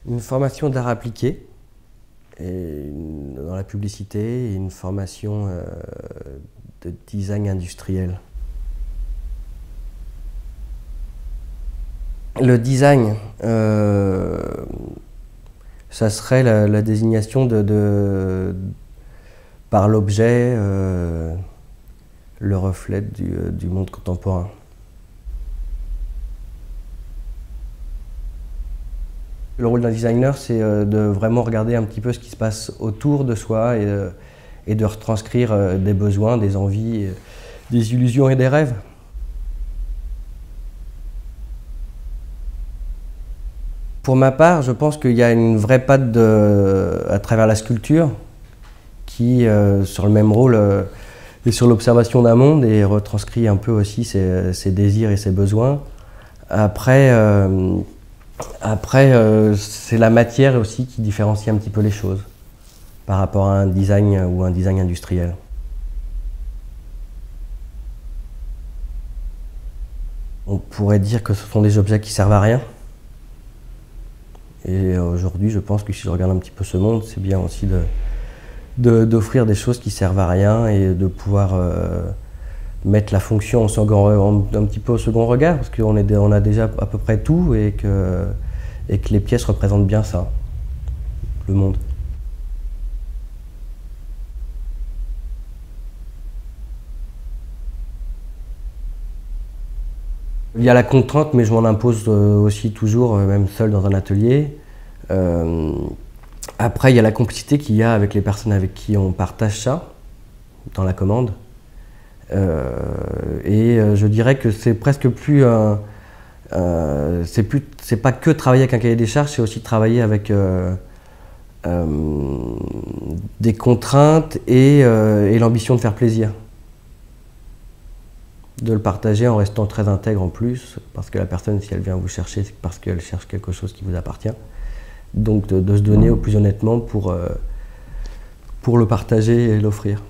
Une formation d'art appliqué dans la publicité et une formation de design industriel. Le design, ça serait la désignation par l'objet, le reflet du monde contemporain. Le rôle d'un designer, c'est de vraiment regarder un petit peu ce qui se passe autour de soi et de retranscrire des besoins, des envies, des illusions et des rêves. Pour ma part, je pense qu'il y a une vraie patte à travers la sculpture qui, sur le même rôle, est sur l'observation d'un monde et retranscrit un peu aussi ses désirs et ses besoins. Après, c'est la matière aussi qui différencie un petit peu les choses par rapport à un design ou un design industriel. On pourrait dire que ce sont des objets qui servent à rien. Et aujourd'hui, je pense que si je regarde un petit peu ce monde, c'est bien aussi d'offrir des choses qui servent à rien et de pouvoir mettre la fonction un petit peu au second regard, parce on a déjà à peu près tout et que les pièces représentent bien ça, le monde. Il y a la contrainte, mais je m'en impose aussi toujours, même seul dans un atelier. Après, il y a la complicité qu'il y a avec les personnes avec qui on partage ça, dans la commande. Je dirais que c'est presque plus c'est pas que travailler avec un cahier des charges, c'est aussi travailler avec des contraintes et l'ambition de faire plaisir. De le partager en restant très intègre en plus, parce que la personne, si elle vient vous chercher, c'est parce qu'elle cherche quelque chose qui vous appartient. Donc de se donner au plus honnêtement pour le partager et l'offrir.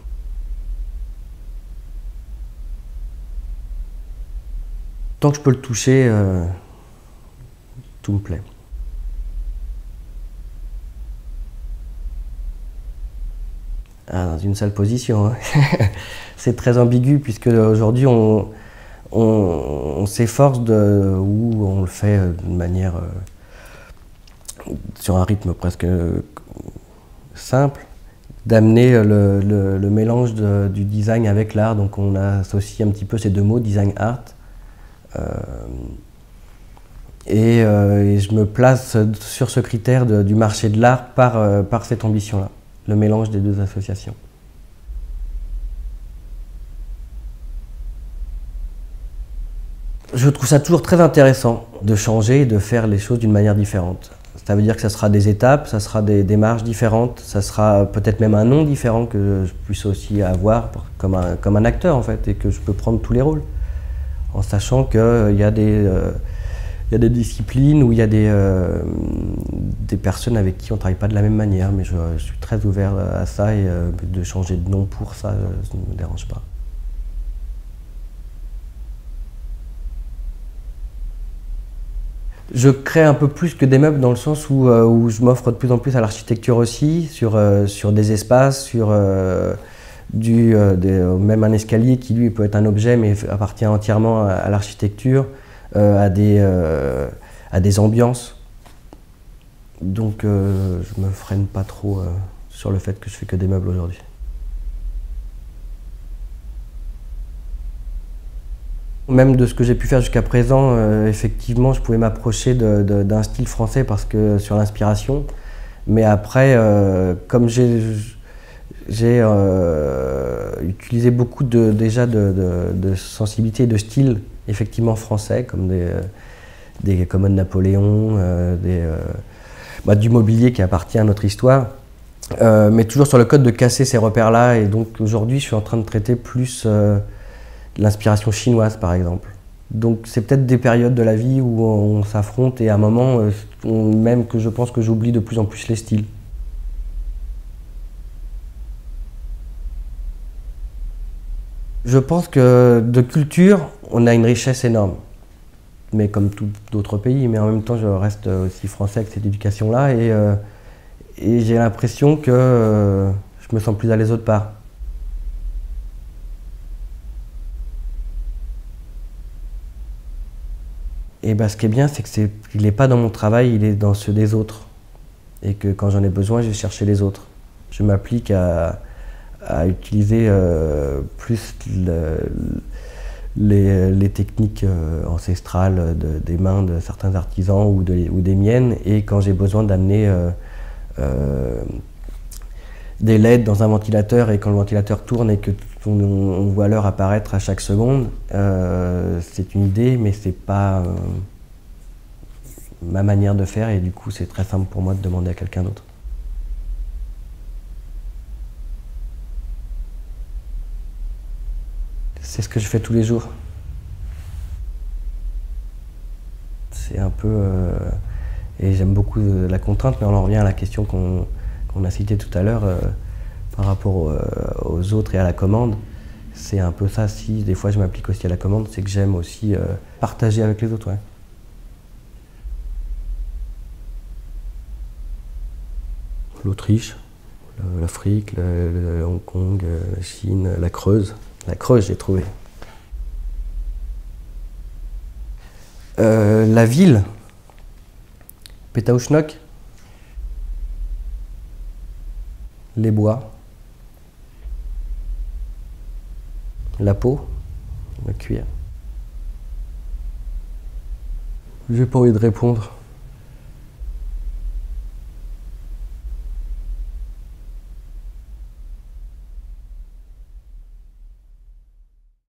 Tant que je peux le toucher, tout me plaît. Ah, dans une sale position, hein. C'est très ambigu puisque aujourd'hui on s'efforce ou on le fait d'une manière sur un rythme presque simple, d'amener le mélange du design avec l'art. Donc on associe un petit peu ces deux mots, design art. Je me place sur ce critère du marché de l'art par cette ambition-là, le mélange des deux associations. Je trouve ça toujours très intéressant de changer et de faire les choses d'une manière différente. Ça veut dire que ça sera des étapes, ça sera des démarches différentes, ça sera peut-être même un nom différent que je puisse aussi avoir comme un acteur en fait, et que je peux prendre tous les rôles. En sachant qu'il y a des disciplines où il y a des personnes avec qui on ne travaille pas de la même manière, mais je suis très ouvert à ça et de changer de nom pour ça, ça ne me dérange pas. Je crée un peu plus que des meubles dans le sens où je m'offre de plus en plus à l'architecture aussi, sur des espaces, même un escalier qui lui peut être un objet mais appartient entièrement à l'architecture, à des ambiances. Donc je me freine pas trop sur le fait que je fais que des meubles aujourd'hui. Même de ce que j'ai pu faire jusqu'à présent, effectivement, je pouvais m'approcher d'un style français parce que sur l'inspiration. Mais après, comme j'ai utilisé beaucoup déjà de sensibilité et de style effectivement français, comme des commodes Napoléon, du mobilier qui appartient à notre histoire, mais toujours sur le code de casser ces repères-là. Et donc aujourd'hui, je suis en train de traiter plus l'inspiration chinoise, par exemple. Donc c'est peut-être des périodes de la vie où on s'affronte et à un moment, même que je pense que j'oublie de plus en plus les styles. Je pense que de culture, on a une richesse énorme. mais comme tous d'autres pays, mais en même temps je reste aussi français avec cette éducation-là et j'ai l'impression que je me sens plus à l'aise autre part. Et ben, ce qui est bien, c'est qu'il n'est pas dans mon travail, il est dans ceux des autres. Et que quand j'en ai besoin, je vais chercher les autres. Je m'applique à utiliser plus les techniques ancestrales des mains de certains artisans ou des miennes. Et quand j'ai besoin d'amener des LED dans un ventilateur et quand le ventilateur tourne et que on voit l'heure apparaître à chaque seconde, c'est une idée, mais c'est pas ma manière de faire et du coup c'est très simple pour moi de demander à quelqu'un d'autre. C'est ce que je fais tous les jours. C'est un peu... et j'aime beaucoup la contrainte, mais on en revient à la question qu'on a citée tout à l'heure par rapport aux autres et à la commande. C'est un peu ça, si des fois je m'applique aussi à la commande, c'est que j'aime aussi partager avec les autres. Ouais. L'Autriche, l'Afrique, le Hong Kong, la Chine, la Creuse. La Creuse, j'ai trouvé. La ville, Pétaouchnok, les bois, la peau, le cuir. J'ai pas envie de répondre.